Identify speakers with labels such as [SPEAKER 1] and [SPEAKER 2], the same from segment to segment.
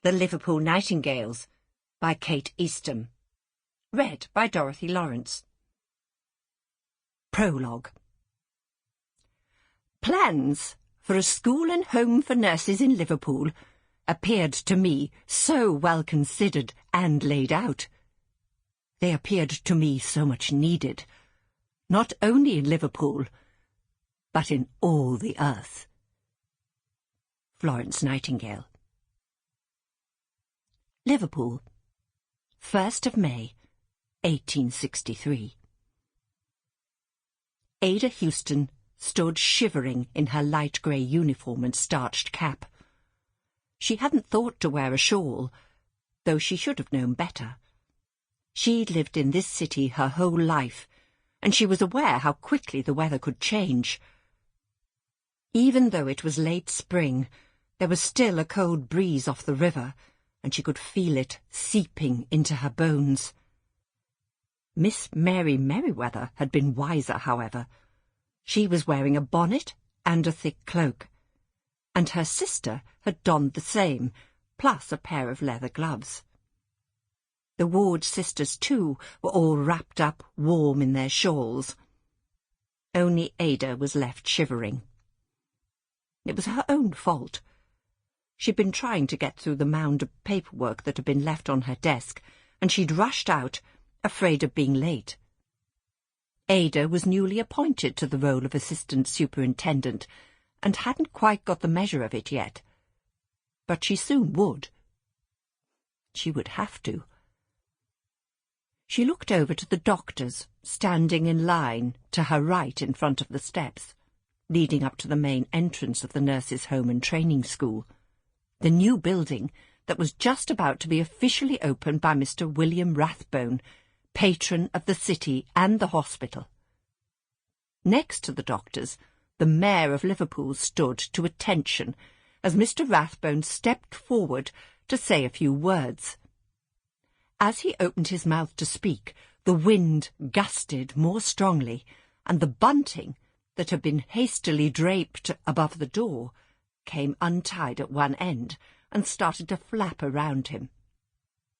[SPEAKER 1] The Liverpool Nightingales by Kate Eastham. Read by Dorothy Lawrence. Prologue. Plans for a school and home for nurses in Liverpool appeared to me so well considered and laid out. They appeared to me so much needed, not only in Liverpool, but in all the earth. Florence Nightingale. Liverpool, 1st of May, 1863. Ada Houston stood shivering in her light grey uniform and starched cap. She hadn't thought to wear a shawl, though she should have known better. She'd lived in this city her whole life, and she was aware how quickly the weather could change. Even though it was late spring, there was still a cold breeze off the river, and she could feel it seeping into her bones. Miss Mary Merriweather had been wiser, however. She was wearing a bonnet and a thick cloak, and her sister had donned the same, plus a pair of leather gloves. The Ward sisters, too, were all wrapped up warm in their shawls. Only Ada was left shivering. It was her own fault. She'd been trying to get through the mound of paperwork that had been left on her desk, and she'd rushed out, afraid of being late. Ada was newly appointed to the role of assistant superintendent, and hadn't quite got the measure of it yet. But she soon would. She would have to. She looked over to the doctors, standing in line to her right in front of the steps, leading up to the main entrance of the nurses' home and training school, the new building that was just about to be officially opened by Mr. William Rathbone, patron of the city and the hospital. Next to the doctors, the Mayor of Liverpool stood to attention as Mr. Rathbone stepped forward to say a few words. As he opened his mouth to speak, the wind gusted more strongly, and the bunting that had been hastily draped above the door came untied at one end and started to flap around him.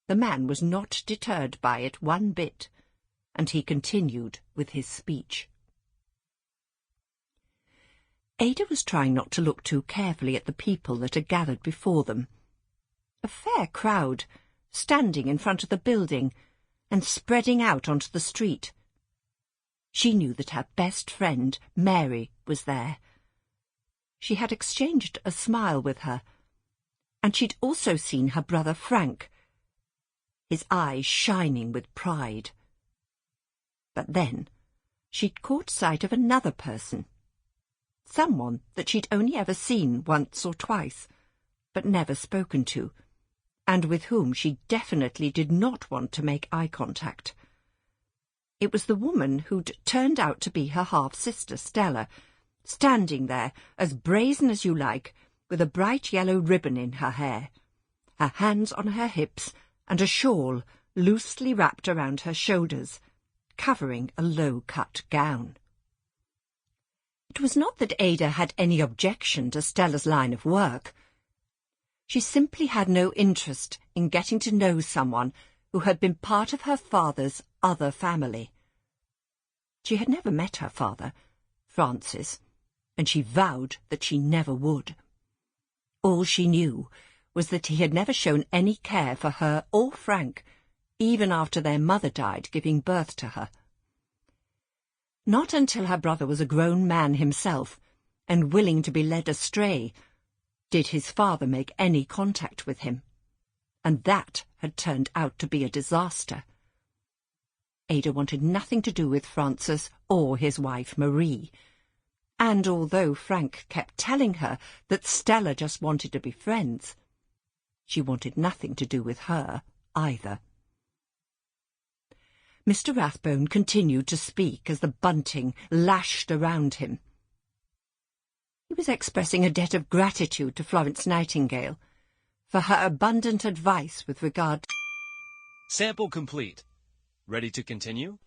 [SPEAKER 1] The man was not deterred by it one bit, and he continued with his speech. Ada was trying not to look too carefully at the people that had gathered before them. A fair crowd, standing in front of the building and spreading out onto the street. She knew that her best friend, Mary, was there. She had exchanged a smile with her, and she'd also seen her brother Frank, his eyes shining with pride. But then she'd caught sight of another person, someone that she'd only ever seen once or twice, but never spoken to, and with whom she definitely did not want to make eye contact. It was the woman who'd turned out to be her half-sister, Stella, standing there, as brazen as you like, with a bright yellow ribbon in her hair, her hands on her hips, and a shawl loosely wrapped around her shoulders, covering a low-cut gown. It was not that Ada had any objection to Stella's line of work. She simply had no interest in getting to know someone who had been part of her father's other family. She had never met her father, Francis, and she vowed that she never would. All she knew was that he had never shown any care for her or Frank, even after their mother died giving birth to her. Not until her brother was a grown man himself, and willing to be led astray, did his father make any contact with him, and that had turned out to be a disaster. Ada wanted nothing to do with Francis or his wife Marie, and although Frank kept telling her that Stella just wanted to be friends, she wanted nothing to do with her either. Mr. Rathbone continued to speak as the bunting lashed around him. He was expressing a debt of gratitude to Florence Nightingale for her abundant advice with regard.
[SPEAKER 2] Sample complete. Ready to continue?